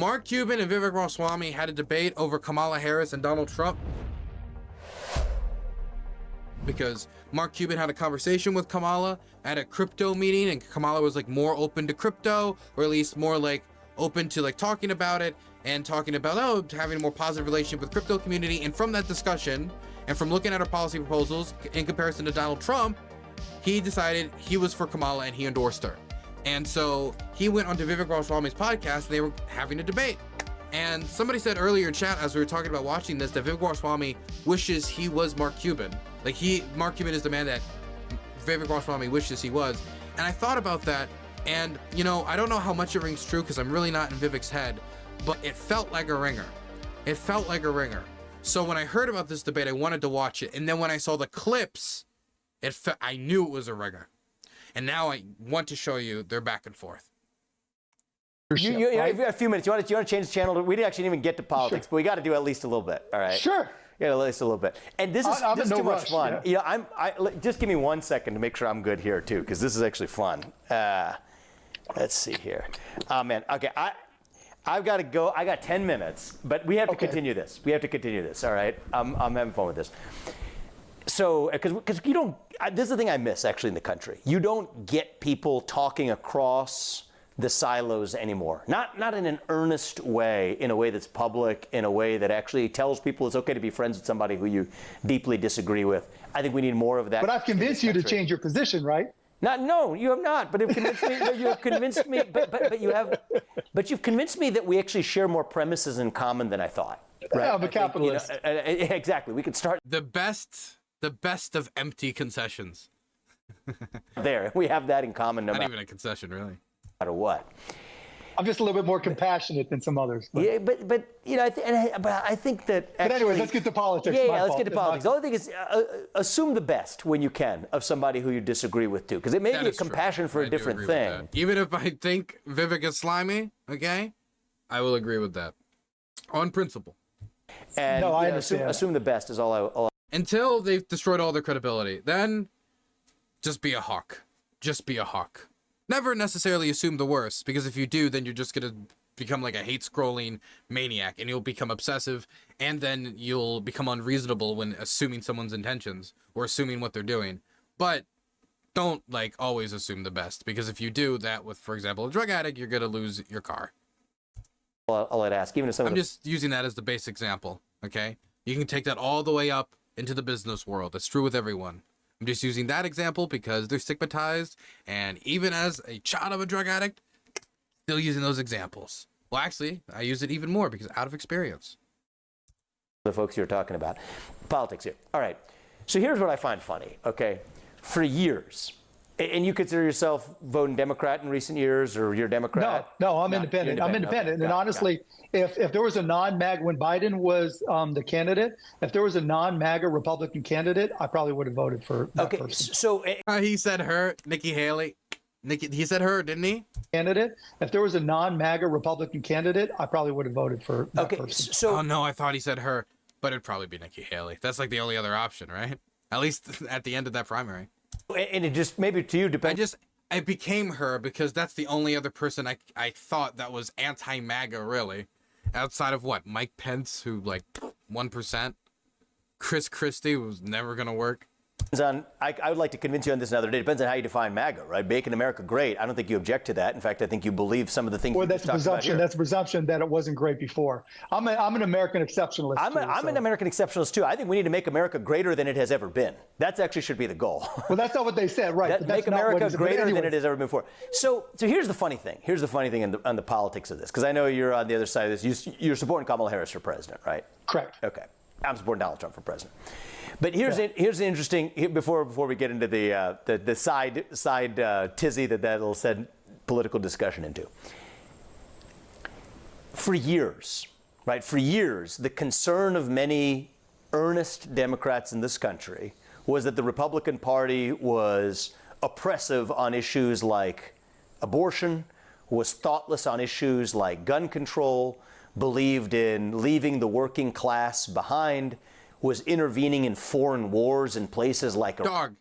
Mark Cuban and Vivek Ramaswamy had a debate over Kamala Harris and Donald Trump because Mark Cuban had a conversation with Kamala at a crypto meeting, and Kamala was like more open to crypto, or at least more like open to like talking about it and talking about having a more positive relationship with crypto community. And from that discussion and from looking at her policy proposals in comparison to Donald Trump, he decided he was for Kamala and he endorsed her. And so he went onto Vivek Ramaswamy's podcast and they were having a debate. And somebody said earlier in chat as we were talking about watching this that Vivek Ramaswamy wishes he was Mark Cuban. Like Mark Cuban is the man that Vivek Ramaswamy wishes he was. And I thought about that, and you know, I don't know how much it rings true because I'm really not in Vivek's head, but it felt like a ringer. It felt like a ringer. So when I heard about this debate, I wanted to watch it. And then when I saw the clips, I knew it was a ringer. And now I want to show you their back and forth. You have a few minutes. You want to change the channel? We didn't actually even get to politics, but we got to do at least a little bit. All right. Sure. Yeah, at least a little bit. And this is too much fun. Yeah, just give me 1 second to make sure I'm good here too, because this is actually fun. Let's see here. Oh man. Okay. I've got to go. I got 10 minutes, but we have to continue this. We have to continue this. All right. I'm having fun with this. So, because you don't. This is the thing I miss actually in the country. You don't get people talking across the silos anymore. Not in an earnest way, in a way that's public, in a way that actually tells people it's okay to be friends with somebody who you deeply disagree with. I think we need more of that. But I've convinced you to change your position, right? No, you have not. But you've convinced me. You have convinced me. But you have. But you've convinced me that we actually share more premises in common than I thought. Right? Yeah, I'm a capitalist. Exactly. We could start the best of empty concessions. there. We have that in common. Not even a concession, really. Matter what. I'm just a little bit more compassionate than some others. But. Yeah, but you know, I think that. Actually, but anyways, let's get to politics. Yeah, let's get to politics. The only thing is, assume the best when you can of somebody who you disagree with too, because it may be a compassion for a different thing. Even if I think Vivek is slimy, okay, I will agree with that on principle. And no, I understand. Assume the best is all I. Until they've destroyed all their credibility, then just be a hawk. Just be a hawk. Never necessarily assume the worst, because if you do, then you're just going to become like a hate-scrolling maniac, and you'll become obsessive, and then you'll become unreasonable when assuming someone's intentions or assuming what they're doing. But don't, like, always assume the best, because if you do that with, for example, a drug addict, you're going to lose your car. Well, I'll let ask. Even if I'm just using that as the base example, okay? You can take that all the way up into the business world. That's true with everyone. I'm just using that example because they're stigmatized, and even as a child of a drug addict, still using those examples. Well, actually, I use it even more because out of experience. The folks you're talking about. Politics here. All right. So here's what I find funny, okay? For years, and you consider yourself voting Democrat in recent years, or you're Democrat? No, I'm independent. I'm independent. Okay. And honestly, if there was a non-MAGA, when Biden was the candidate, if there was a non-MAGA Republican candidate, I probably would have voted for that person. So he said her, Nikki Haley. He said her, didn't he? Candidate. If there was a non-MAGA Republican candidate, I probably would have voted for that person. So, oh no, I thought he said her, but it'd probably be Nikki Haley. That's like the only other option, right? At least at the end of that primary. And it just, maybe to you, depends. I became her because that's the only other person I thought that was anti-MAGA, really. Outside of what? Mike Pence, who, like, 1%. Chris Christie was never going to work. I would like to convince you on this another day. It depends on how you define MAGA, right? Making America great. I don't think you object to that. In fact, I think you believe some of the things. Well, that's a presumption. That's a presumption that it wasn't great before. I'm an American exceptionalist. I'm an American exceptionalist too. I think we need to make America greater than it has ever been. That actually should be the goal. Well, that's not what they said, right? Make America greater than it has ever been before. So here's the funny thing. Here's the funny thing on the politics of this, because I know you're on the other side of this. You're supporting Kamala Harris for president, right? Correct. Okay. I'm supporting Donald Trump for president. But here's the interesting, before we get into the side tizzy that'll send political discussion into. For years, right? For years, the concern of many earnest Democrats in this country was that the Republican Party was oppressive on issues like abortion, was thoughtless on issues like gun control, believed in leaving the working class behind, was intervening in foreign wars in places like... Dog,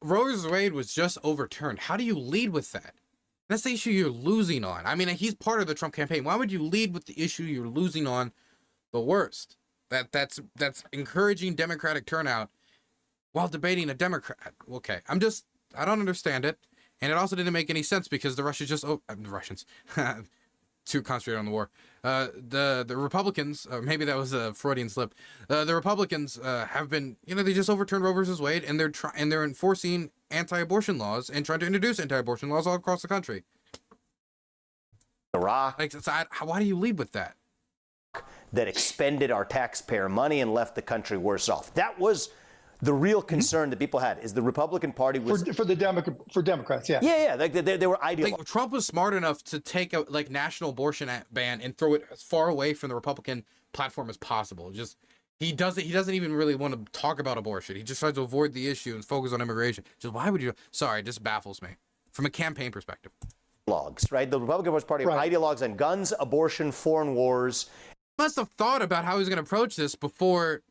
Roe v. Wade was just overturned. How do you lead with that? That's the issue you're losing on. I mean, he's part of the Trump campaign. Why would you lead with the issue you're losing on the worst? That's encouraging Democratic turnout while debating a Democrat. Okay, I don't understand it. And it also didn't make any sense because the Russians the Russians, too concentrated on the war. The Republicans, maybe that was a Freudian slip. The Republicans have been, they just overturned Roe versus Wade, and they're enforcing anti-abortion laws and trying to introduce anti-abortion laws all across the country. Iraq. Like, so why do you lead with that? That expended our taxpayer money and left the country worse off. That was the real concern that people had. Is the Republican Party was for Democrats, yeah. Yeah. They were ideological. Like, Trump was smart enough to take a national abortion ban and throw it as far away from the Republican platform as possible. He doesn't even really want to talk about abortion. He just tries to avoid the issue and focus on immigration. Just why would you? Sorry, it just baffles me from a campaign perspective. Ideologues, right? The Republican Party are ideologues on guns, abortion, foreign wars. Must have thought about how he was going to approach this before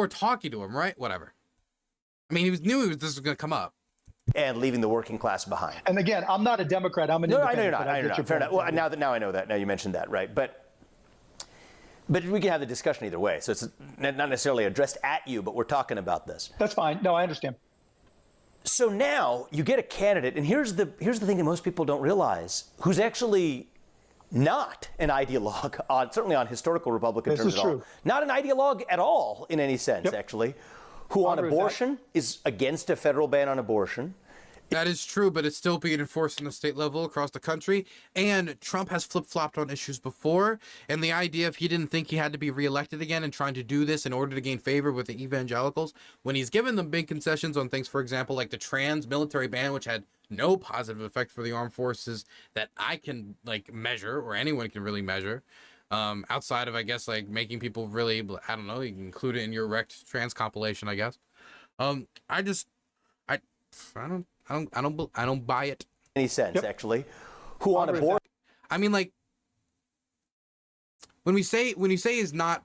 talking to him, right? Whatever. I mean, this was going to come up. And leaving the working class behind. And again, I'm not a Democrat. I'm an independent. I know you're not. Fair enough. Well, now I know that. Now you mentioned that, right? But we can have the discussion either way. So it's not necessarily addressed at you, but we're talking about this. That's fine. No, I understand. So now you get a candidate, and here's the thing that most people don't realize, who's actually not an ideologue, certainly on historical Republican terms at all. Not an ideologue at all in any sense, actually, who on abortion is against a federal ban on abortion. That is true, but it's still being enforced on the state level across the country. And Trump has flip-flopped on issues before. And the idea if he didn't think he had to be reelected again and trying to do this in order to gain favor with the evangelicals, when he's given them big concessions on things, for example, like the trans military ban, which had no positive effect for the armed forces that I can measure, or anyone can really measure, outside of, I guess, making people really, I don't know, you can include it in your wrecked trans compilation, I guess. I don't buy it. Any sense, actually. Who on abortion? I mean, when you say he's not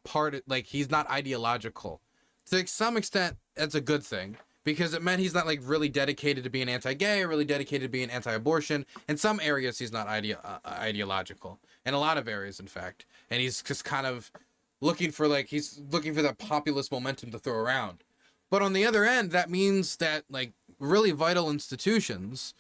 he's not ideological, to some extent, that's a good thing. Because it meant he's not really dedicated to being anti-gay or really dedicated to being anti-abortion. In some areas, he's not ideological. In a lot of areas, in fact. And he's just kind of looking for that populist momentum to throw around. But on the other end, that means that really vital institutions,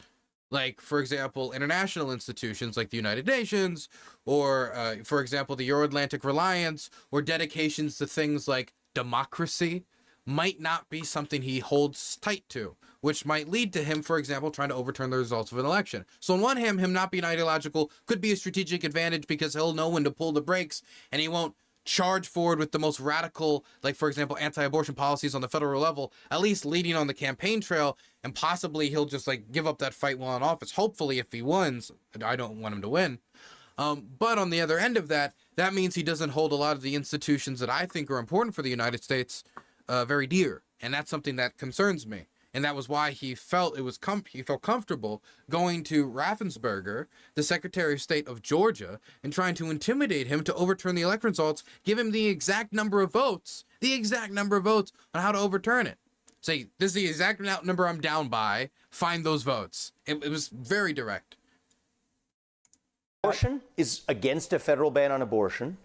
for example, international institutions like the United Nations, or for example, the Euro-Atlantic Alliance, or dedications to things like democracy, might not be something he holds tight to, which might lead to him, for example, trying to overturn the results of an election. So on one hand, him not being ideological could be a strategic advantage because he'll know when to pull the brakes and he won't charge forward with the most radical, for example, anti-abortion policies on the federal level, at least leading on the campaign trail, and possibly he'll just give up that fight while in office. Hopefully, if he wins, I don't want him to win. But on the other end of that means he doesn't hold a lot of the institutions that I think are important for the United States very dear, and that's something that concerns me. And that was why he felt comfortable going to Raffensperger, the Secretary of State of Georgia, and trying to intimidate him to overturn the election results, give him the exact number of votes on how to overturn it. Say, this is the exact number I'm down by, find those votes. It was very direct. Abortion is against a federal ban on abortion,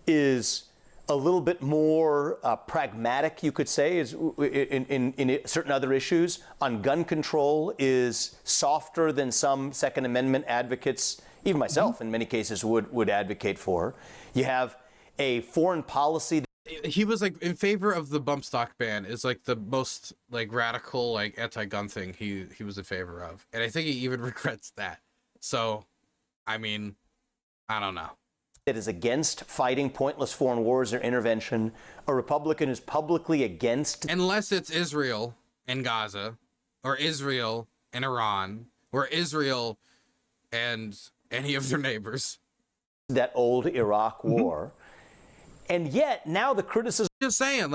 is a little bit more pragmatic, you could say, is in certain other issues. On gun control is softer than some Second Amendment advocates, even myself in many cases, would advocate for. You have a foreign policy. He was in favor of the bump stock ban is the most radical anti-gun thing he was in favor of. And I think he even regrets that. So, I mean, I don't know. That is against fighting pointless foreign wars or intervention, a Republican who's publicly against. Unless it's Israel and Gaza, or Israel and Iran, or Israel and any of their neighbors. That old Iraq war. And yet now the criticism. Just saying,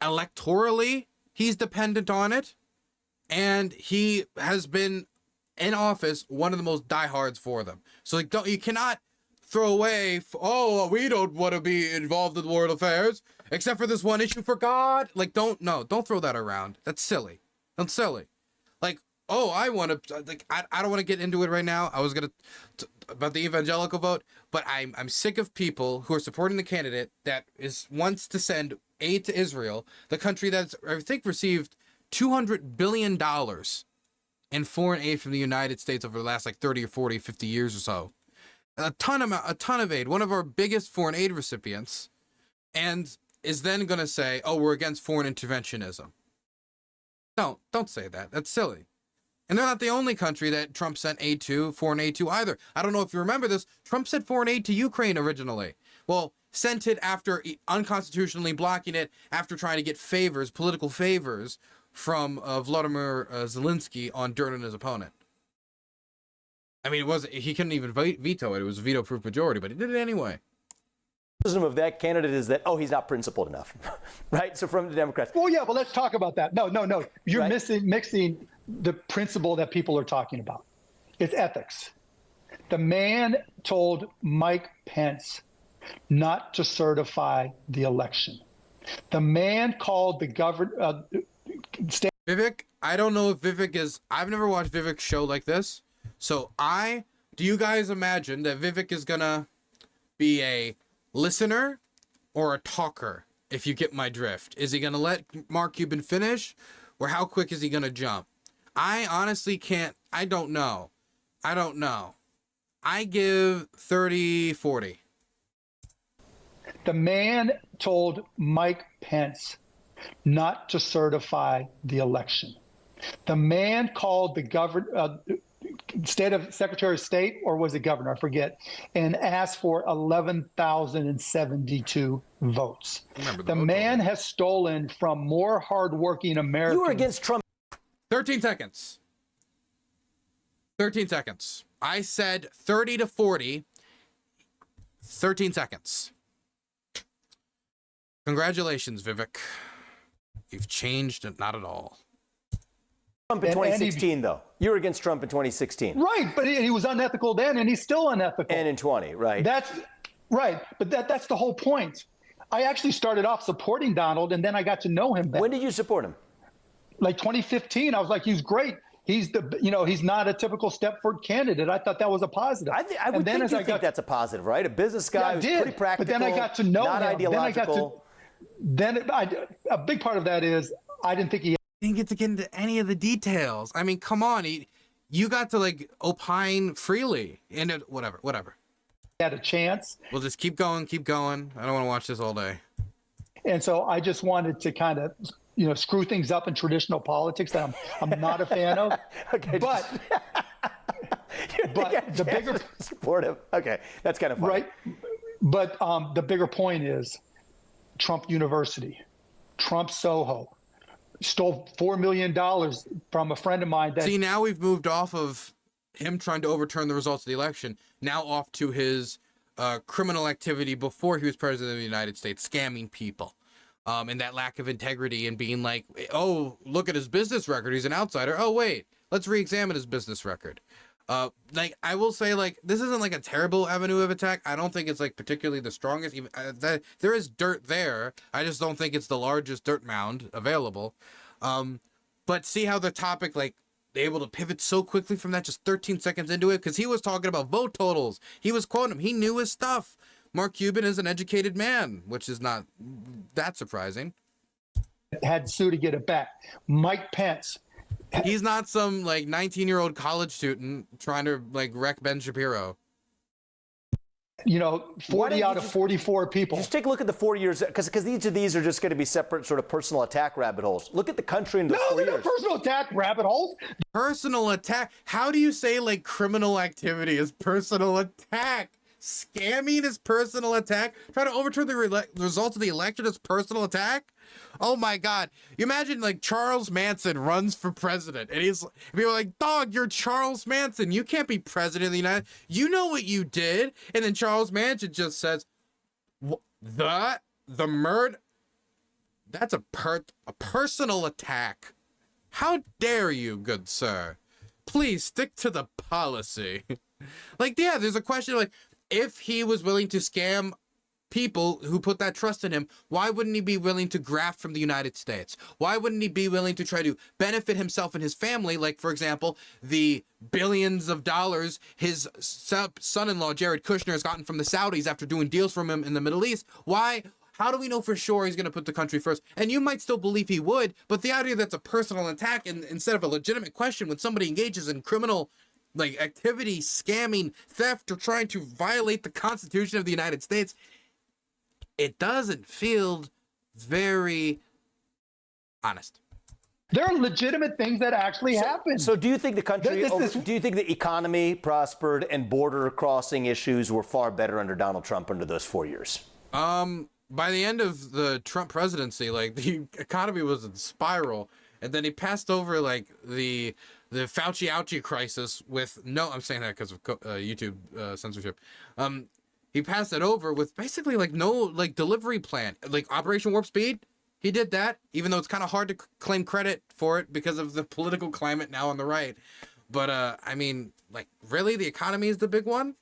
electorally, he's dependent on it, and he has been in office one of the most diehards for them. So you cannot throw away, we don't want to be involved in world affairs, except for this one issue, for God. Don't throw that around. That's silly. That's silly. oh, I want to, like, I don't want to get into it right now. I was going to, about the evangelical vote, but I'm sick of people who are supporting the candidate that wants to send aid to Israel, the country that's, I think, received $200 billion in foreign aid from the United States over the last like 30 or 40, 50 years or so. A ton of aid, one of our biggest foreign aid recipients, and is then going to say, oh, we're against foreign interventionism. No, don't say that. That's silly. And they're not the only country that Trump sent aid to, foreign aid to either. I don't know if you remember this. Trump sent foreign aid to Ukraine originally. Well, sent it after unconstitutionally blocking it, after trying to get favors, political favors, from Vladimir Zelensky on dirt on his opponent. I mean, he couldn't even veto it. It was a veto-proof majority, but he did it anyway. The criticism of that candidate is that, oh, he's not principled enough, right? So from the Democrats. Well, yeah, but let's talk about that. No. You're right? mixing the principle that people are talking about. It's ethics. The man told Mike Pence not to certify the election. The man called the Vivek, I don't know if Vivek is, I've never watched Vivek's show like this. So do you guys imagine that Vivek is gonna be a listener or a talker, if you get my drift? Is he gonna let Mark Cuban finish, or how quick is he gonna jump? I honestly I don't know. I give 30-40. The man told Mike Pence not to certify the election. The man called the Secretary of State, or was it governor? I forget, and asked for 11,072 votes. The man has stolen from more hardworking Americans. You were against Trump. 13 seconds. 13 seconds. I said 30-40. 13 seconds. Congratulations, Vivek. You've changed it, not at all. Trump in 2016, though. You were against Trump in 2016. Right, but he was unethical then, and he's still unethical. And in 20, right. That's right, but that's the whole point. I actually started off supporting Donald, and then I got to know him better. When did you support him? Like 2015, I was like, he's great. He's he's not a typical Stepford candidate. I thought that was a positive. I would think that's a positive, right? A business guy who's pretty practical. But then I got to know not him. Ideological. A big part of that is I didn't think he didn't get to get into any of the details. I mean, come on, you got to like opine freely and whatever. Had a chance. We'll just keep going. I don't want to watch this all day. And so I just wanted to kind of screw things up in traditional politics that I'm not a fan of. Okay, but the bigger supportive. Okay, that's kind of funny. Right. But the bigger point is Trump University, Trump Soho, stole $4 million from a friend of mine. See, now we've moved off of him trying to overturn the results of the election, now off to his criminal activity before he was president of the United States, scamming people. And that lack of integrity and being like, oh, look at his business record. He's an outsider. Oh, wait, let's re-examine his business record. Like, I will say, like, this isn't like a terrible avenue of attack. I don't think it's like particularly the strongest. Even there is dirt there. I just don't think it's the largest dirt mound available. But see how the topic, like, they able to pivot so quickly from that just 13 seconds into it, because he was talking about vote totals. He was quoting him. He knew his stuff. Mark Cuban is an educated man, which is not that surprising. Had to sue to get it back. Mike Pence. He's not some like 19-year-old college student trying to like wreck Ben Shapiro. 40 out of 44 people. Just take a look at the 4 years, because each of these are just going to be separate sort of personal attack rabbit holes. Look at the country in those 4 years. No, personal attack rabbit holes. Personal attack? How do you say like criminal activity is personal attack? Scamming is personal attack? Trying to overturn the results of the election is personal attack? Oh my God. You imagine like Charles Manson runs for president and people are like, dog, you're Charles Manson. You can't be president of the United States. You know what you did. And then Charles Manson just says, the murder, that's a personal attack. How dare you, good sir? Please stick to the policy. Like, yeah, there's a question like, if he was willing to scam people who put that trust in him, why wouldn't he be willing to graft from the United States? Why wouldn't he be willing to try to benefit himself and his family? Like, for example, the billions of dollars his son-in-law, Jared Kushner, has gotten from the Saudis after doing deals from him in the Middle East. Why? How do we know for sure he's going to put the country first? And you might still believe he would, but the idea that's a personal attack and instead of a legitimate question when somebody engages in criminal like activity, scamming, theft, or trying to violate the Constitution of the United States, it doesn't feel very honest. There are legitimate things that actually happen. So do you think the country, do you think the economy prospered and border crossing issues were far better under Donald Trump under those 4 years? By the end of the Trump presidency, like the economy was in spiral, and then he passed over like the Fauci-ouchie crisis with I'm saying that because of YouTube censorship. He passed it over with basically like no like delivery plan, like Operation Warp Speed. He did that, even though it's kind of hard to claim credit for it because of the political climate now on the right. But I mean, like really, the economy is the big one,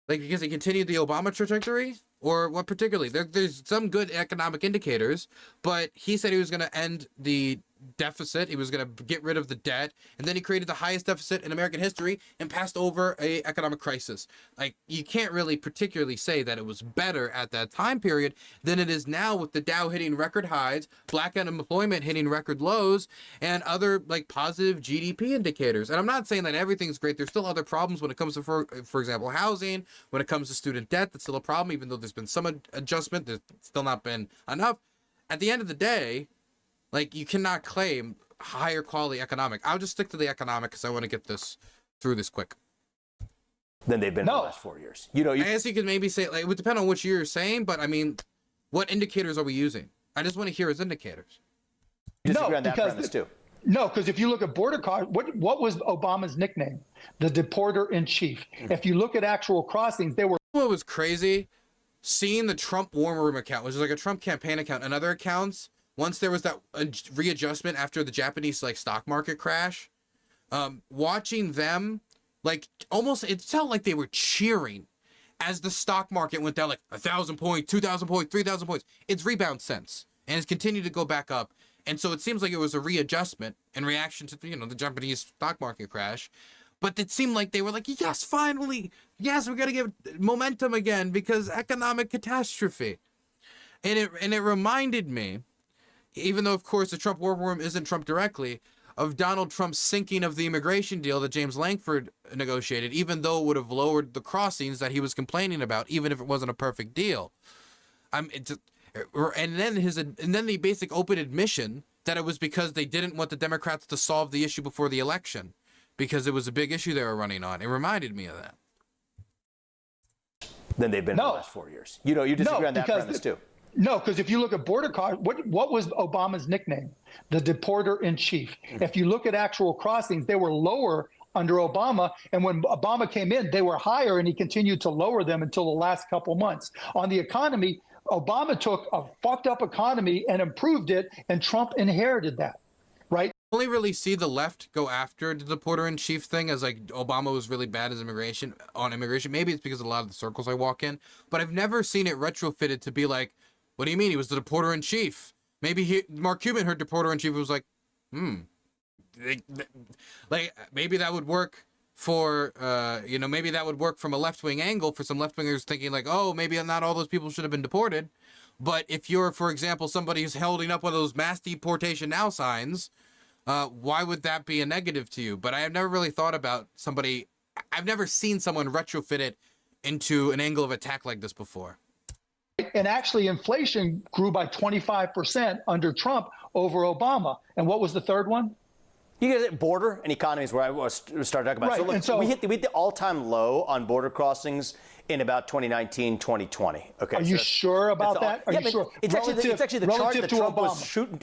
like because he continued the Obama trajectory. Or what particularly? There's some good economic indicators, but he said he was going to end the deficit. He was going to get rid of the debt. And then he created the highest deficit in American history and passed over a economic crisis. Like, you can't really particularly say that it was better at that time period than it is now with the Dow hitting record highs, black unemployment hitting record lows, and other, like, positive GDP indicators. And I'm not saying that everything's great. There's still other problems when it comes to, for example, housing. When it comes to student debt, that's still a problem, even though there's been some adjustment. There's still not been enough. At the end of the day, like, you cannot claim higher quality economic. I'll just stick to the economic because I want to get this through this quick. Than they've been in the last 4 years. I guess you could maybe say, like, it would depend on which year you're saying, but I mean, what indicators are we using? I just want to hear his indicators. You disagree on that premise too? No, because if you look at border crossings, what was Obama's nickname? The deporter in chief. If you look at actual crossings, they were. What was crazy? Seeing the Trump War Room account, which is like a Trump campaign account, and other accounts. Once there was that readjustment after the Japanese like stock market crash, watching them like almost, it felt like they were cheering as the stock market went down like 1,000 points, 2,000 points, 3,000 points. It's rebound since, and it's continued to go back up. And so it seems like it was a readjustment in reaction to the Japanese stock market crash. But it seemed like they were like, yes, finally, yes, we got to give momentum again because economic catastrophe. And it reminded me, even though, of course, the Trump War Room isn't Trump directly, of Donald Trump's sinking of the immigration deal that James Lankford negotiated, even though it would have lowered the crossings that he was complaining about, even if it wasn't a perfect deal. And then the basic open admission that it was because they didn't want the Democrats to solve the issue before the election, because it was a big issue they were running on. It reminded me of that. Then they've been in the last 4 years. You disagree on that premise too? No, because if you look at border crossings, what was Obama's nickname? The deporter in chief. If you look at actual crossings, they were lower under Obama, and when Obama came in, they were higher, and he continued to lower them until the last couple months. On the economy, Obama took a fucked up economy and improved it, and Trump inherited that, right? I only really see the left go after the deporter-in-chief thing as like Obama was really bad as immigration. Maybe it's because of a lot of the circles I walk in, but I've never seen it retrofitted to be like, what do you mean? He was the deporter-in-chief. Maybe Mark Cuban heard deporter-in-chief and was like, like maybe that would work for, maybe that would work from a left-wing angle for some left-wingers thinking like, oh, maybe not all those people should have been deported. But if you're, for example, somebody who's holding up one of those mass deportation now signs, why would that be a negative to you? But I have never really thought about I've never seen someone retrofit it into an angle of attack like this before. And actually, inflation grew by 25% under Trump over Obama. And what was the third one? You guys, border and economy is where I started talking about. Right. So, look, we hit the all-time low on border crossings in about 2019, 2020. Okay. Are you sure about that? Are you sure? It's actually the chart that Trump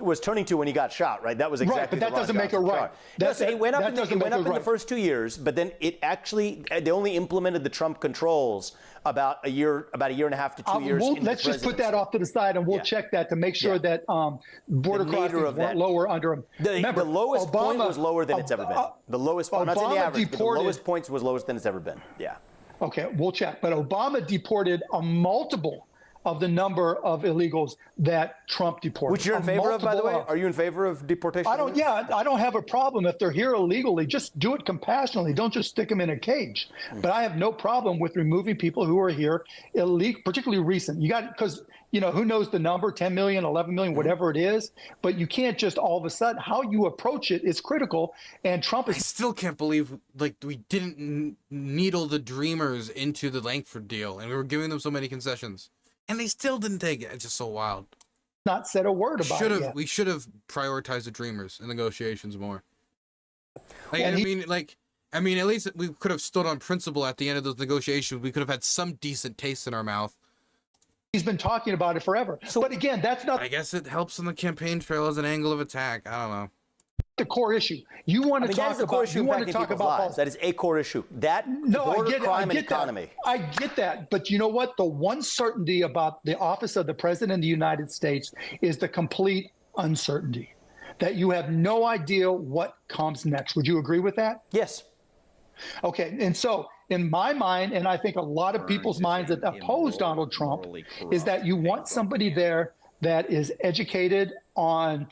was turning to when he got shot, right? That was exactly right, but that doesn't make it right. It went up in the first 2 years, but then they only implemented the Trump controls about a year and a half to 2 years. Let's just put that off to the side, and we'll check that to make sure that border crossings weren't lower under him. Remember, the lowest point was lower than it's ever been. The lowest, I'm not saying the average, but the lowest points was lowest than it's ever been. Yeah. Okay, we'll check. But Obama deported a multiple of the number of illegals that Trump deported. Which you're in favor of, by the way? Are you in favor of deportation? I don't have a problem if they're here illegally. Just do it compassionately. Don't just stick them in a cage. But I have no problem with removing people who are here illegal, particularly recent. Because who knows the number, 10 million, 11 million, whatever it is. But you can't just all of a sudden, how you approach it is critical. And Trump is. I still can't believe we didn't needle the Dreamers into the Langford deal, and we were giving them so many concessions, and they still didn't take it. It's just so wild. Not said a word about it yet. We should have prioritized the Dreamers in negotiations more. At least we could have stood on principle at the end of those negotiations. We could have had some decent taste in our mouth. He's been talking about it forever. But again, that's not. I guess it helps on the campaign trail as an angle of attack. I don't know. The core issue. You want to talk about. You want to talk about. That is a core issue. Crime and economy. I get that. But you know what? The one certainty about the office of the President of the United States is the complete uncertainty. That you have no idea what comes next. Would you agree with that? Yes. Okay. And so in my mind, and I think a lot of people's minds that oppose Donald Trump, is that you want somebody there that is educated on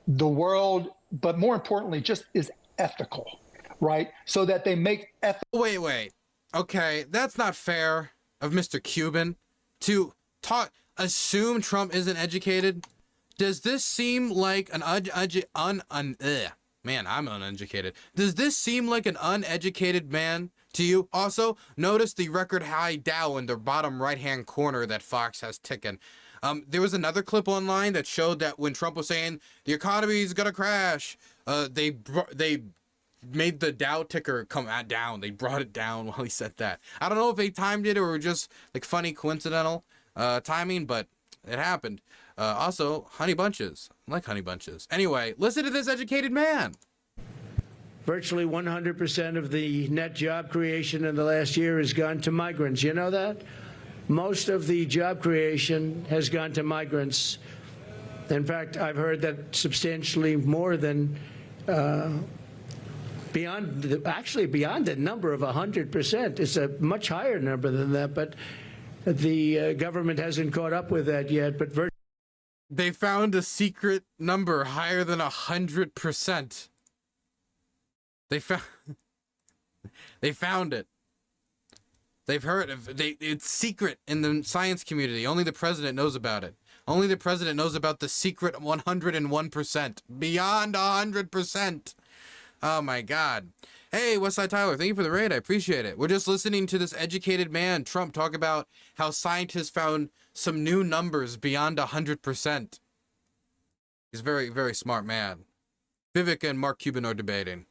the world, but more importantly, just is ethical, right? So that they make ethical. Wait. Okay, that's not fair of Mr. Cuban to assume Trump isn't educated. Does this seem like I'm uneducated. Does this seem like an uneducated man to you? Also, notice the record high Dow in the bottom right-hand corner that Fox has ticking. There was another clip online that showed that when Trump was saying the economy is gonna crash, they made the Dow ticker come down. They brought it down while he said that. I don't know if they timed it or just like funny coincidental timing, but it happened. Also, honey bunches. I like honey bunches. Anyway, listen to this educated man. Virtually 100% of the net job creation in the last year has gone to migrants. You know that? Most of the job creation has gone to migrants. In fact, I've heard that substantially more than beyond the number of 100%. It's a much higher number than that, but the government hasn't caught up with that yet. But they found a secret number higher than 100%. They found it. They've heard of it's secret in the science community. Only the president knows about it. Only the president knows about the secret 101%. Beyond 100%. Oh my God. Hey, Westside Tyler, thank you for the raid. I appreciate it. We're just listening to this educated man, Trump, talk about how scientists found some new numbers beyond 100%. He's a very, very smart man. Vivek and Mark Cuban are debating.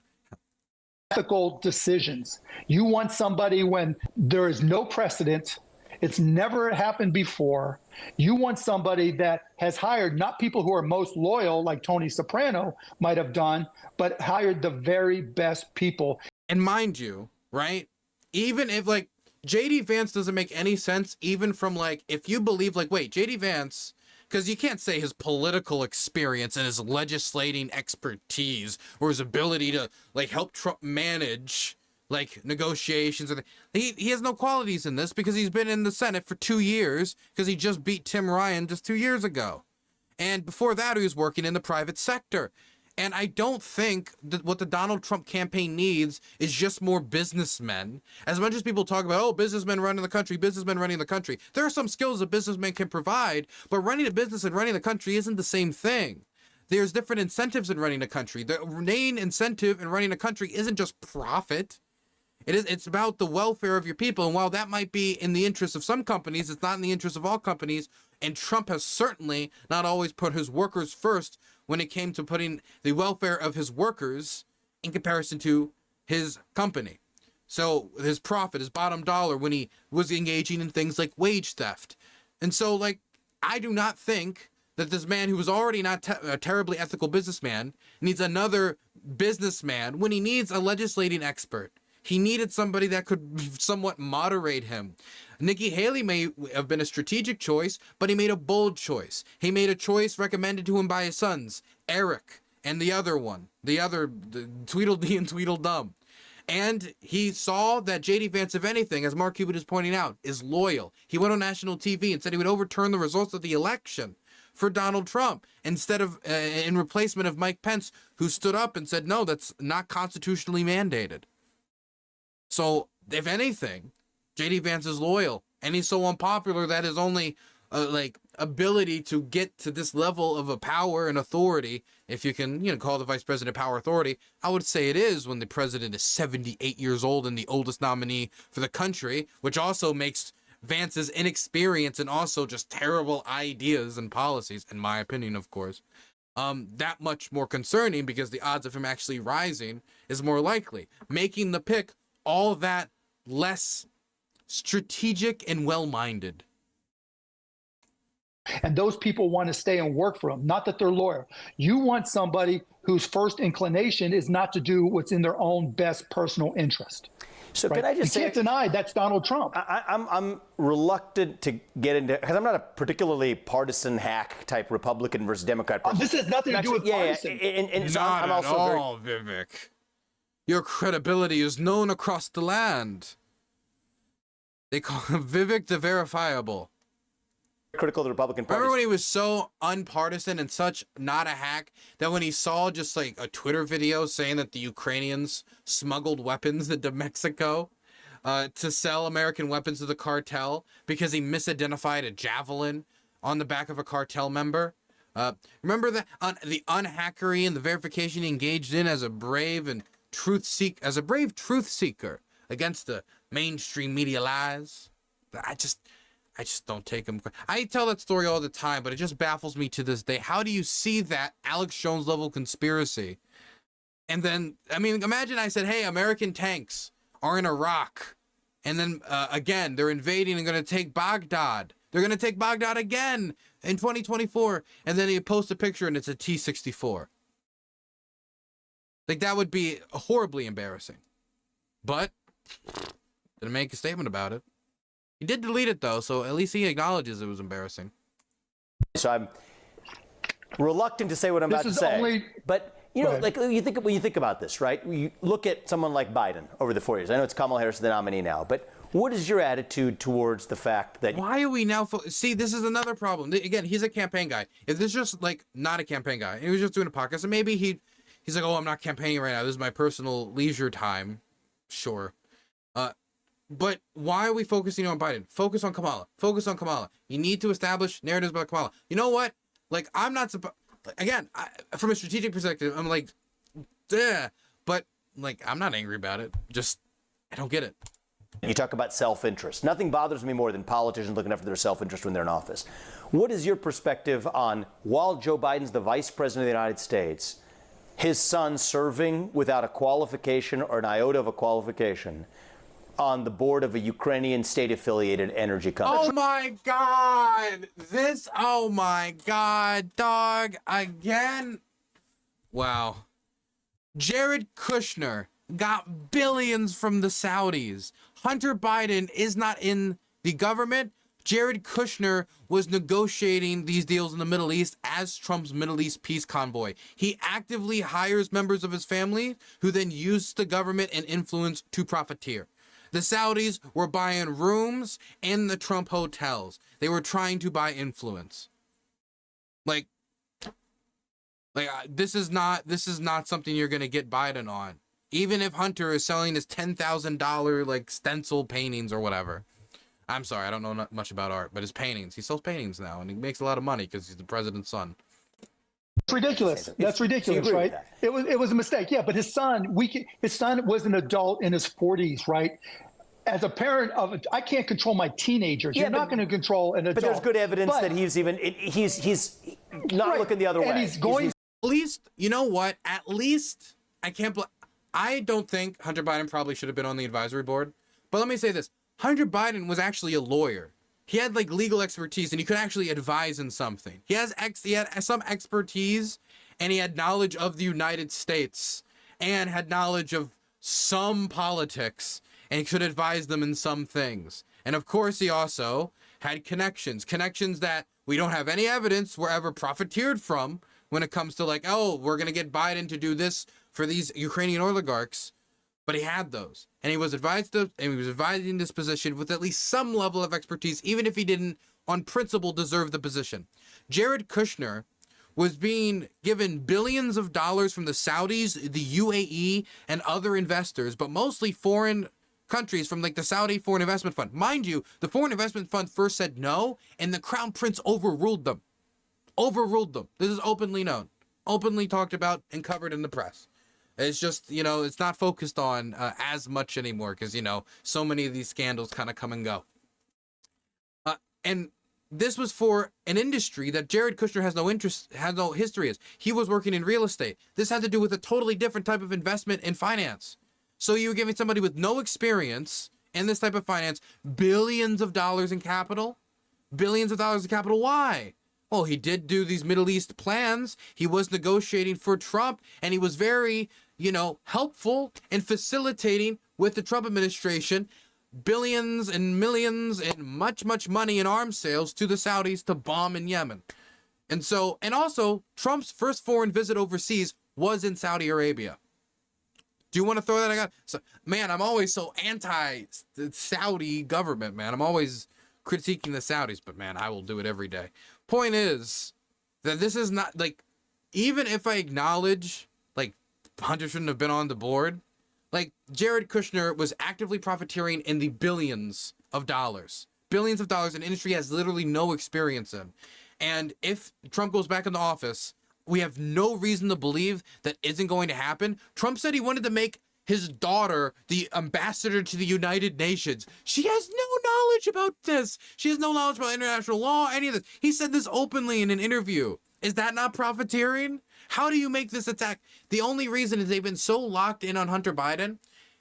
Ethical decisions. You want somebody when there is no precedent, it's never happened before. You want somebody that has hired not people who are most loyal like Tony Soprano might have done, but hired the very best people. And mind you, right? Even if like JD Vance doesn't make any sense, even from like, if you believe like, wait, JD Vance, because you can't say his political experience and his legislating expertise or his ability to like help Trump manage like negotiations. He has no qualities in this because he's been in the Senate for 2 years because he just beat Tim Ryan just 2 years ago. And before that, he was working in the private sector. And I don't think that what the Donald Trump campaign needs is just more businessmen. As much as people talk about, oh, businessmen running the country, there are some skills that businessmen can provide, but running a business and running the country isn't the same thing. There's different incentives in running a country. The main incentive in running a country isn't just profit. It's about the welfare of your people. And while that might be in the interest of some companies, it's not in the interest of all companies. And Trump has certainly not always put his workers first when it came to putting the welfare of his workers in comparison to his company. So his profit, his bottom dollar, when he was engaging in things like wage theft. And so, like, I do not think that this man who was already not a terribly ethical businessman needs another businessman when he needs a legislating expert. He needed somebody that could somewhat moderate him. Nikki Haley may have been a strategic choice, but he made a bold choice. He made a choice recommended to him by his sons, Eric, and the other one, the Tweedledee and Tweedledum. And he saw that JD Vance, if anything, as Mark Cuban is pointing out, is loyal. He went on national TV and said he would overturn the results of the election for Donald Trump instead of in replacement of Mike Pence, who stood up and said, no, that's not constitutionally mandated. So if anything, JD Vance is loyal, and he's so unpopular that his only ability to get to this level of a power and authority, if you can, call the vice president power authority, I would say it is when the president is 78 years old and the oldest nominee for the country, which also makes Vance's inexperience and also just terrible ideas and policies, in my opinion, of course, that much more concerning, because the odds of him actually rising is more likely, making the pick all that less strategic and well-minded. And those people want to stay and work for him, not that they're loyal. You want somebody whose first inclination is not to do what's in their own best personal interest. So right? Can I just say, you can't deny that's Donald Trump. I'm reluctant to get into, because I'm not a particularly partisan hack type Republican versus Democrat person. This has nothing to do with partisan. And so not I'm at also all, Vivek. Your credibility is known across the land. They call him Vivek the Verifiable. Critical of the Republican Party. Remember when he was so unpartisan and such not a hack that when he saw just like a Twitter video saying that the Ukrainians smuggled weapons into Mexico to sell American weapons to the cartel because he misidentified a javelin on the back of a cartel member? Remember that the unhackery and the verification he engaged in as a brave truth seeker against the mainstream media lies? I just don't take him. I tell that story all the time, but it just baffles me to this day. How do you see that Alex Jones level conspiracy? And then, I mean, imagine I said, hey, American tanks are in Iraq. And then, again, they're invading and going to take Baghdad. They're going to take Baghdad again in 2024. And then you post a picture and it's a T-64. Like, that would be horribly embarrassing. But didn't make a statement about it. He did delete it, though, so at least he acknowledges it was embarrassing. So I'm reluctant to say what I'm about to say. But, like when you think about this, right? You look at someone like Biden over the 4 years. I know it's Kamala Harris, the nominee now. But what is your attitude towards the fact that... Why are we now... See, this is another problem. Again, he's a campaign guy. If this is just, like, not a campaign guy, he was just doing a podcast, and maybe he's like, oh, I'm not campaigning right now. This is my personal leisure time. Sure. But why are we focusing on Biden? Focus on Kamala. Focus on Kamala. You need to establish narratives about Kamala. You know what? Like, I'm not supposed... Again, from a strategic perspective, I'm like, duh. But, like, I'm not angry about it. Just, I don't get it. You talk about self-interest. Nothing bothers me more than politicians looking after their self-interest when they're in office. What is your perspective on, while Joe Biden's the vice president of the United States, his son serving without a qualification or an iota of a qualification on the board of a Ukrainian state-affiliated energy company? Oh my God! Oh my God, dog, again? Wow. Jared Kushner got billions from the Saudis. Hunter Biden is not in the government. Jared Kushner was negotiating these deals in the Middle East as Trump's Middle East peace convoy. He actively hires members of his family who then use the government and influence to profiteer. The Saudis were buying rooms in the Trump hotels. They were trying to buy influence. Like this is not something you're gonna get Biden on. Even if Hunter is selling his $10,000 like stencil paintings or whatever. I'm sorry, I don't know much about art, but his paintings. He sells paintings now, and he makes a lot of money because he's the president's son. It's ridiculous. That's ridiculous, right? It was a mistake. Yeah, but his son was an adult in his 40s, right? As a parent I can't control my teenagers. You're not going to control an adult. But there's good evidence that he's not right. Looking the other way. And he's going. At least, you know what? At least I don't think Hunter Biden probably should have been on the advisory board. But let me say this: Hunter Biden was actually a lawyer. He had like legal expertise and he could actually advise in something. He had some expertise and he had knowledge of the United States and had knowledge of some politics and he could advise them in some things. And of course he also had connections that we don't have any evidence were ever profiteered from when it comes to like, oh, we're going to get Biden to do this for these Ukrainian oligarchs. but he had those, and he was advising this position with at least some level of expertise, even if he didn't, on principle, deserve the position. Jared Kushner was being given billions of dollars from the Saudis, the UAE, and other investors, but mostly foreign countries from like the Saudi Foreign Investment Fund. Mind you, the Foreign Investment Fund first said no, and the Crown Prince overruled them. This is openly known, openly talked about and covered in the press. It's just, it's not focused on as much anymore because, so many of these scandals kind of come and go. And this was for an industry that Jared Kushner has no history in. He was working in real estate. This had to do with a totally different type of investment in finance. So you were giving somebody with no experience in this type of finance billions of dollars in capital? Billions of dollars in capital. Why? Well, he did do these Middle East plans. He was negotiating for Trump, and he was very, helpful in facilitating with the Trump administration billions and millions and much, much money in arms sales to the Saudis to bomb in Yemen. And also, Trump's first foreign visit overseas was in Saudi Arabia. Do you want to throw that? I'm always so anti-Saudi government, man. I'm always critiquing the Saudis, but man, I will do it every day. Point is that this is not like, even if I acknowledge like Hunter shouldn't have been on the board, like Jared Kushner was actively profiteering in the billions of dollars an industry has literally no experience in. And if Trump goes back into office, we have no reason to believe that isn't going to happen. Trump said he wanted to make his daughter the ambassador to the United Nations. She has no knowledge about this. She has no knowledge about international law, any of this. He said this openly in an interview. Is that not profiteering? How do you make this attack? The only reason is they've been so locked in on Hunter Biden,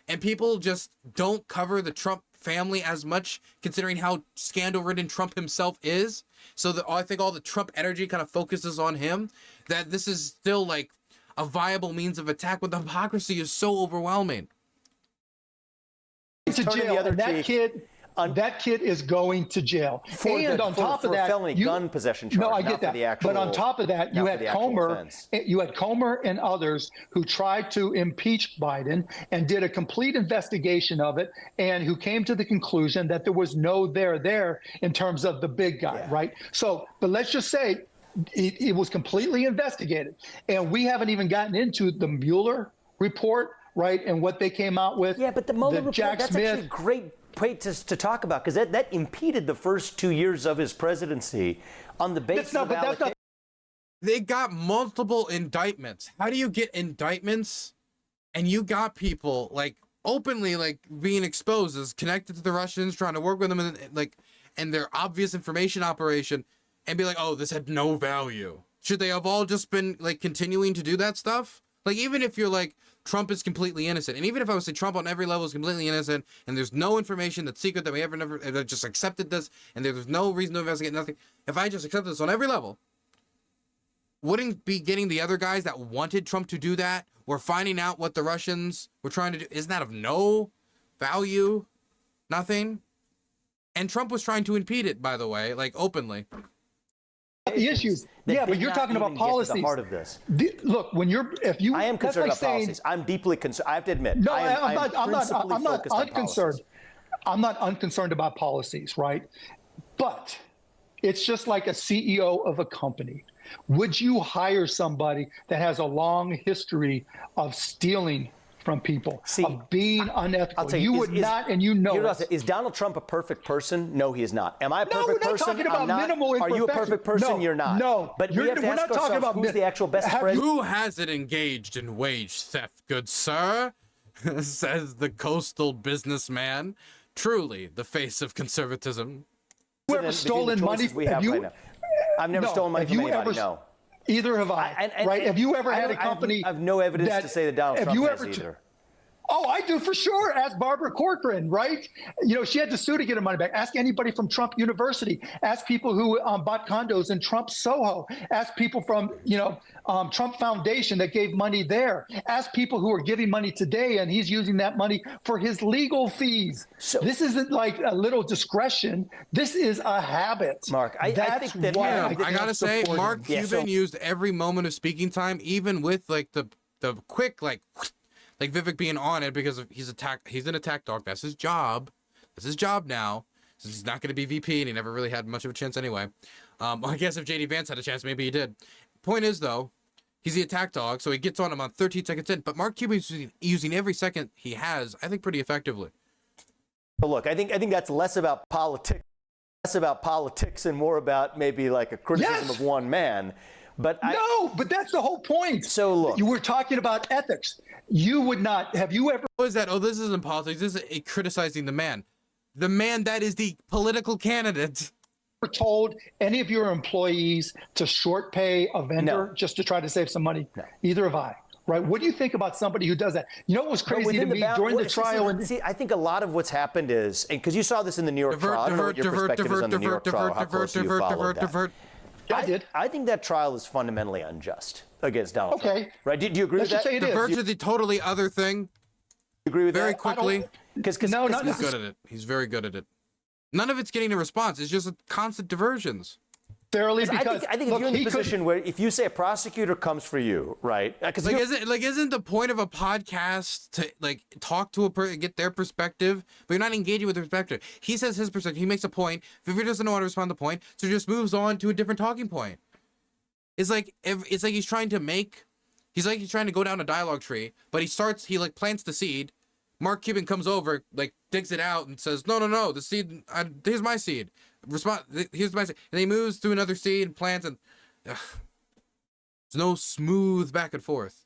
and people just don't cover the Trump family as much, considering how scandal-ridden Trump himself is. So I think all the Trump energy kind of focuses on him, that this is still like a viable means of attack when the hypocrisy is so overwhelming. To jail, and that kid is going to jail. And on top of that, felony gun possession charge. No, I get that. But on top of that, you had Comer and others who tried to impeach Biden and did a complete investigation of it, and who came to the conclusion that there was no there in terms of the big guy, right? So, but let's just say it was completely investigated, and we haven't even gotten into the Mueller report, right, and what they came out with. Yeah, but the Mueller report, that's actually a great point to talk about, because that impeded the first 2 years of his presidency on the basis of allocation. They got multiple indictments. How do you get indictments and you got people like openly like being exposed as connected to the Russians, trying to work with them and their obvious information operation, and be like, oh, this had no value? Should they have all just been like continuing to do that stuff? Like, even if you're like, Trump is completely innocent, and even if I would say Trump on every level is completely innocent, and there's no information that's secret that we ever never just accepted this, and there's no reason to investigate nothing, if I just accept this on every level, wouldn't be getting the other guys that wanted Trump to do that, or finding out what the Russians were trying to do, isn't that of no value? Nothing? And Trump was trying to impede it, by the way, like openly. The issues, but you're talking about policies. The heart of this. Look, I am concerned about policies. I'm deeply concerned. I have to admit. No, I'm not unconcerned. I'm not unconcerned about policies, right? But it's just like a CEO of a company. Would you hire somebody that has a long history of stealing from people, of being unethical? I'll tell you, would not, and you know it. Is Donald Trump a perfect person? No, he is not. Am I a perfect person? No, we're not talking about minimal Are imperfection. you a perfect person? No, You're not. No, but we have to ask ourselves, who's the actual best president? Who hasn't engaged in wage theft, good sir? Says the coastal businessman. Truly the face of conservatism. Have you ever stolen money? I've never stolen money from anybody, no. Either have I. Right? Have you ever had a company? I have no evidence to say that Donald Trump has either. Oh, I do for sure. Ask Barbara Corcoran, right? She had to sue to get her money back. Ask anybody from Trump University. Ask people who bought condos in Trump Soho. Ask people from, Trump Foundation that gave money there. Ask people who are giving money today, and he's using that money for his legal fees. So this isn't like a little discretion. This is a habit. Mark, I think that I gotta say, Mark Cuban used every moment of speaking time, even with like the quick like Vivek being on it because he's an attack dog. That's his job. That's his job now. Since he's not going to be VP, and he never really had much of a chance anyway. I guess if JD Vance had a chance, maybe he did. Point is, though, he's the attack dog, so he gets on him on 13 seconds in. But Mark Cuban's using every second he has, I think, pretty effectively. But look, I think that's less about politics and more about maybe like a criticism of one man. But but that's the whole point. So look, you were talking about ethics. You would not have you ever? What is that? Oh, this isn't politics. This is criticizing the man that is the political candidate. Told any of your employees to short pay a vendor just to try to save some money? No. Either have I. Right? What do you think about somebody who does that? You know what was crazy to me during the trial? See, I think a lot of what's happened is, and because you saw this in the New York trial, I don't know what your perspective is on the New York trial, how closely you followed that. I did. I think that trial is fundamentally unjust against Donald Trump. Right? Do you agree with that? Diverge to the totally other thing. You agree with very that? quickly? Because he's good at it. He's very good at it. None of it's getting a response. It's just constant diversions. Fairly, because I think if you're in the position where if you say a prosecutor comes for you, right? Because isn't the point of a podcast to like talk to a person, get their perspective, but you're not engaging with their perspective. He says his perspective. He makes a point. Vivek doesn't know how to respond to the point, so just moves on to a different talking point. It's like he's trying to go down a dialogue tree, but he like plants the seed. Mark Cuban comes over, like digs it out and says, no, the seed, here's my seed. Here's my seed. And he moves to another seed and plants, and there's no smooth back and forth.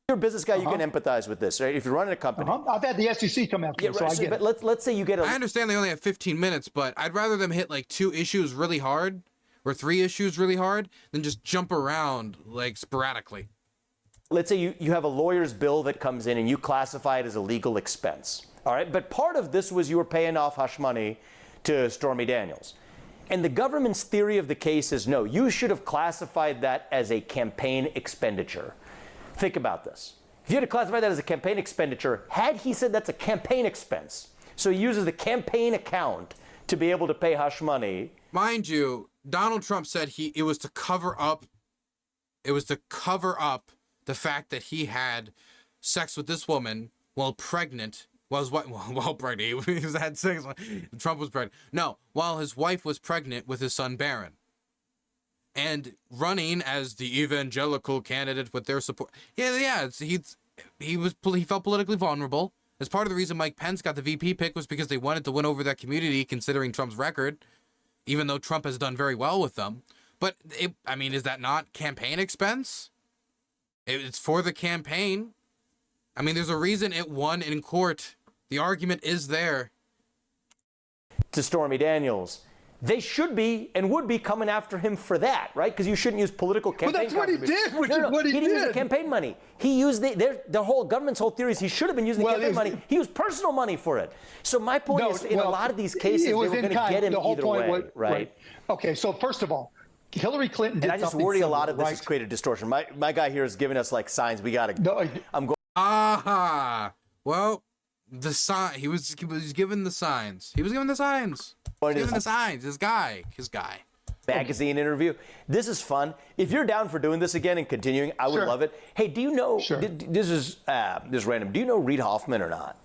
You're a business guy, you can empathize with this, right? If you're running a company. I've had the SEC come after me, so I get it. But let's say you get I understand they only have 15 minutes, but I'd rather them hit like 2 issues really hard or 3 issues really hard than just jump around like sporadically. Let's say you have a lawyer's bill that comes in and you classify it as a legal expense. All right, but part of this was you were paying off hush money to Stormy Daniels. And the government's theory of the case is no, you should have classified that as a campaign expenditure. Think about this. If you had to classify that as a campaign expenditure, had he said that's a campaign expense, so he uses the campaign account to be able to pay hush money. Mind you, Donald Trump said it was to cover up the fact that he had sex with this woman while pregnant. While pregnant, he had sex. Trump was pregnant. No, while his wife was pregnant with his son Barron, and running as the evangelical candidate with their support. Yeah. He felt politically vulnerable. As part of the reason Mike Pence got the VP pick was because they wanted to win over that community, considering Trump's record, even though Trump has done very well with them. But is that not campaign expense? It's for the campaign. There's a reason it won in court. The argument is there. To Stormy Daniels, they should be and would be coming after him for that, right? Because you shouldn't use political campaign. But that's what he did. Which is what he did. He didn't use the campaign money. He used the whole government's whole theory is he should have been using the campaign money. He used personal money for it. So my point is, in a lot of these cases, they were going to get him either way, right? Okay, so first of all, Hillary Clinton did something. And I just worry a lot of this has created distortion. My guy here is giving us like signs. We got to. No, I'm going. Well, the sign. He was given the signs. He was given the signs. His guy. Magazine interview. This is fun. If you're down for doing this again and continuing, I would love it. Hey, do you know? Sure. This is random. Do you know Reid Hoffman or not?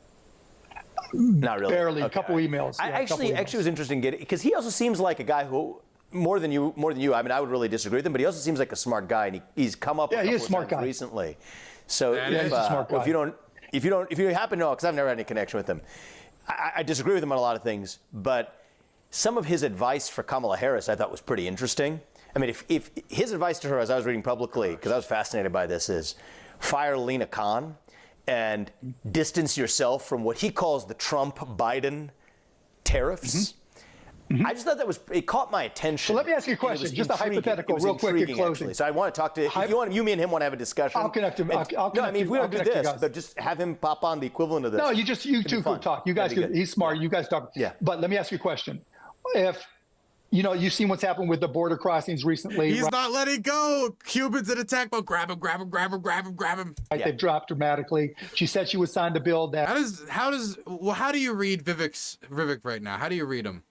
Not really. Barely. A couple emails. I actually was interested in getting, because he also seems like a guy who. More than you. I would really disagree with him, but he also seems like a smart guy, and he's come up a couple of times recently. So he's a smart guy. If you happen to know, because I've never had any connection with him, I disagree with him on a lot of things, but some of his advice for Kamala Harris I thought was pretty interesting. If his advice to her, as I was reading publicly, because I was fascinated by this, is fire Lena Khan and distance yourself from what he calls the Trump-Biden tariffs. Mm-hmm. Mm-hmm. I just thought it caught my attention. So let me ask you a question, just a hypothetical, real quick in closing. Actually. So I want to talk to, if you want, you, me, and him want to have a discussion. I'll connect him. If we don't do this, but just have him pop on the equivalent of this. No, you two could talk. You guys could, he's smart. You guys talk. Yeah. But let me ask you a question. If, you've seen what's happened with the border crossings recently. He's not letting go. Cubans in attack mode. Grab him. Right, they've dropped dramatically. She said she would sign the bill that. How do you read Vivek right now? How do you read him?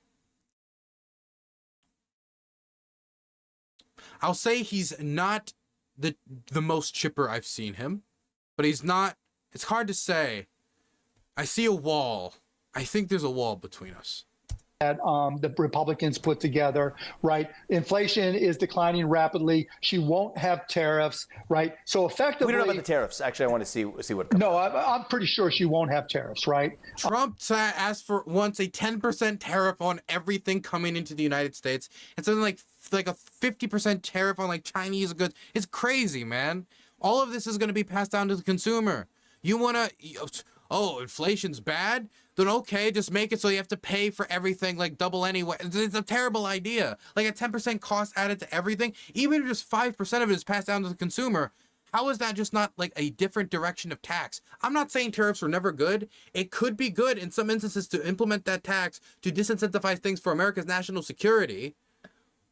I'll say he's not the most chipper I've seen him, but he's not It's hard to say. I see a wall. I think there's a wall between us. That the Republicans put together, right? Inflation is declining rapidly. She won't have tariffs, right? So effectively, we don't know about the tariffs. Actually, I want to see what comes. No, I'm pretty sure she won't have tariffs, right? Trump asked for once a 10% tariff on everything coming into the United States, and something like a 50% tariff on like Chinese goods. It's crazy, man. All of this is going to be passed down to the consumer. You want to? Oh, inflation's bad? Then okay, just make it so you have to pay for everything like double anyway. It's a terrible idea. Like a 10% cost added to everything, even if just 5% of it is passed down to the consumer. How is that just not like a different direction of tax? I'm not saying tariffs are never good. It could be good in some instances to implement that tax to disincentivize things for America's national security.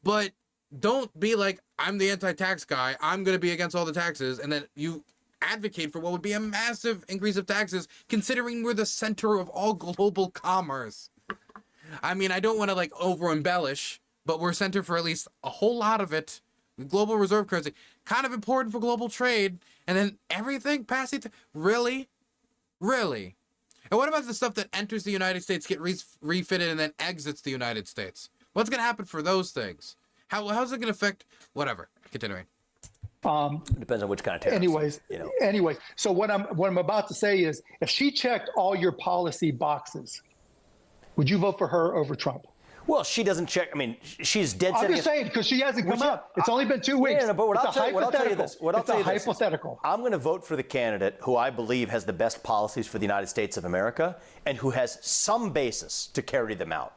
But don't be like, I'm the anti-tax guy, I'm going to be against all the taxes, and then you advocate for what would be a massive increase of taxes, considering we're the center of all global commerce. I mean, I don't want to like over embellish, but we're center for at least a whole lot of it. Global reserve currency, kind of important for global trade, and then everything passing through. Really? And what about the stuff that enters the United States, get refitted, and then exits the United States? What's going to happen for those things? How's it going to affect? Whatever. Continuing. It depends on which kind of tariffs. Anyways, so what I'm about to say is, if she checked all your policy boxes, would you vote for her over Trump? Well, she doesn't check. I mean, she's dead set. I'm just saying, because she hasn't come out. It's only been 2 weeks. Yeah, but I'll tell you this. It's a hypothetical. I'm going to vote for the candidate who I believe has the best policies for the United States of America and who has some basis to carry them out.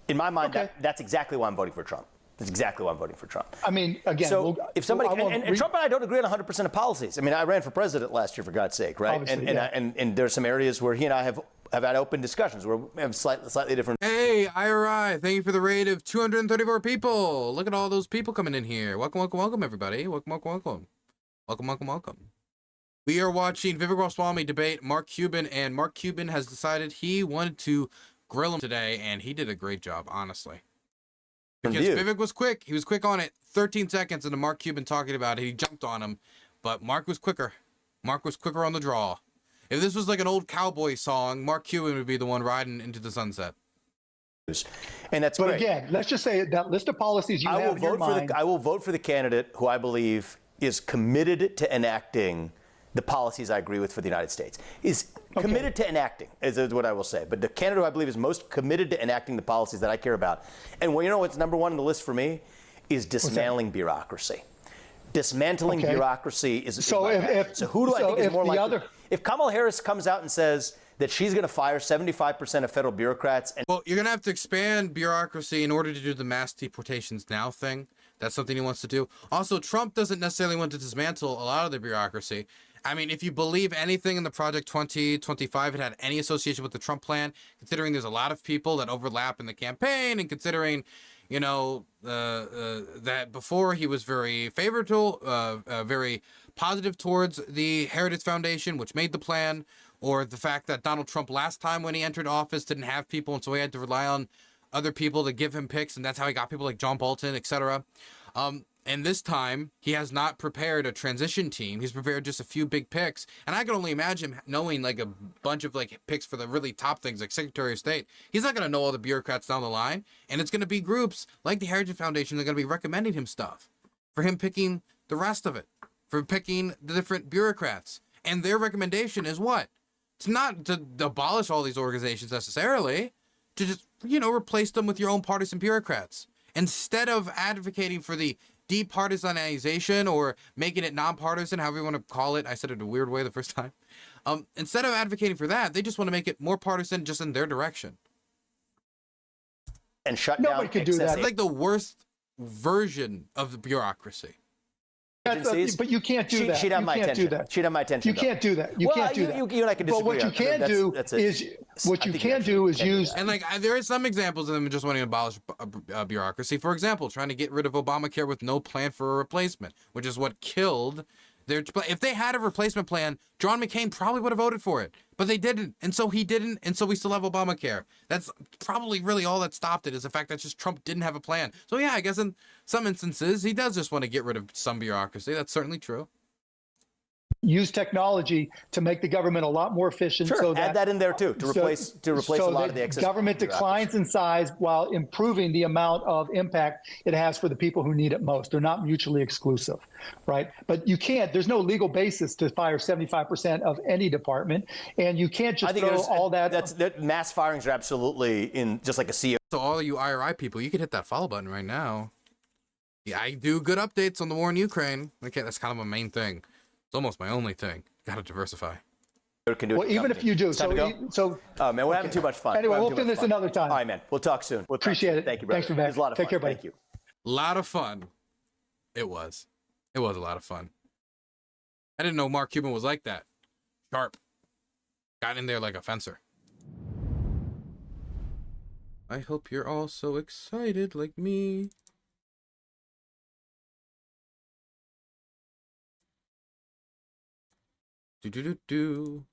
In my mind, that's exactly why I'm voting for Trump. That's exactly why I'm voting for Trump. I mean, again, so if somebody and Trump and I don't agree on 100% of policies. I mean, I ran for president last year, for God's sake, right? And there's some areas where he and I have had open discussions where we have slightly different. Hey, IRI, thank you for the raid of 234 people. Look at all those people coming in here. Welcome, everybody. Welcome. We are watching Vivek Ramaswamy debate Mark Cuban, and Mark Cuban has decided he wanted to grill him today, and he did a great job, honestly. Because Vivek was quick. He was quick on it. 13 seconds into Mark Cuban talking about it, he jumped on him. But Mark was quicker. Mark was quicker on the draw. If this was like an old cowboy song, Mark Cuban would be the one riding into the sunset. And that's great. But again, let's just say that list of policies you have in your mind. I will vote for the candidate who I believe is committed to enacting the policies I agree with for the United States. Is committed to enacting, is what I will say. But the candidate who I believe is most committed to enacting the policies that I care about. And well, you know what's number one on the list for me is dismantling bureaucracy. Dismantling bureaucracy is so. Who do I think is more likely? If Kamala Harris comes out and says that she's going to fire 75% of federal bureaucrats, well, you're going to have to expand bureaucracy in order to do the mass deportations now thing. That's something he wants to do. Also, Trump doesn't necessarily want to dismantle a lot of the bureaucracy. I mean, if you believe anything in the Project 2025, it had any association with the Trump plan, considering there's a lot of people that overlap in the campaign, and considering, you know, that before he was very favorable, very positive towards the Heritage Foundation, which made the plan, or the fact that Donald Trump last time when he entered office didn't have people, and so he had to rely on other people to give him picks, and that's how he got people like John Bolton, etc. And this time, he has not prepared a transition team. He's prepared just a few big picks. And I can only imagine knowing like a bunch of like picks for the really top things like Secretary of State. He's not going to know all the bureaucrats down the line. And it's going to be groups like the Heritage Foundation that are going to be recommending him stuff. For him picking the rest of it. For picking the different bureaucrats. And their recommendation is what? It's not to abolish all these organizations necessarily. To just, you know, replace them with your own partisan bureaucrats. Instead of advocating for the departisanization or making it nonpartisan, however you want to call it. I said it a weird way the first time. Instead of advocating for that, they just want to make it more partisan just in their direction. And shut down. Nobody can do that. It's like the worst version of the bureaucracy. But you can't do that. She'd have my attention. She'd have my attention. You can't do that. You can't do that. You and I can disagree. But what you can do is use. And like there are some examples of them just wanting to abolish bureaucracy. For example, trying to get rid of Obamacare with no plan for a replacement, which is what killed their. If they had a replacement plan, John McCain probably would have voted for it, but they didn't, and so he didn't, and so we still have Obamacare. That's probably really all that stopped it, is the fact that just Trump didn't have a plan. So yeah, I guess in some instances he does just want to get rid of some bureaucracy. That's certainly true. use technology to make the government a lot more efficient. Sure, so add that in there too, to replace a lot of the excess. Government declines in size while improving the amount of impact it has for the people who need it most. They're not mutually exclusive, right? But you can't, there's no legal basis to fire 75% of any department, and you can't just throw all that. Mass firings are absolutely in just like a CEO. So all of you IRI people, you can hit that follow button right now. Yeah, I do good updates on the war in Ukraine. Okay, that's kind of a main thing. It's almost my only thing. Gotta diversify. Well, even if you do. Oh, man, we're having too much fun. Anyway, we'll do this another time. All right, man. We'll talk soon. Appreciate it. Thank you, brother. Thanks, Vivek. It was a lot of fun. Take care, buddy. Thank you. A lot of fun. It was. It was a lot of fun. I didn't know Mark Cuban was like that. Sharp. Got in there like a fencer. I hope you're all so excited like me. Do.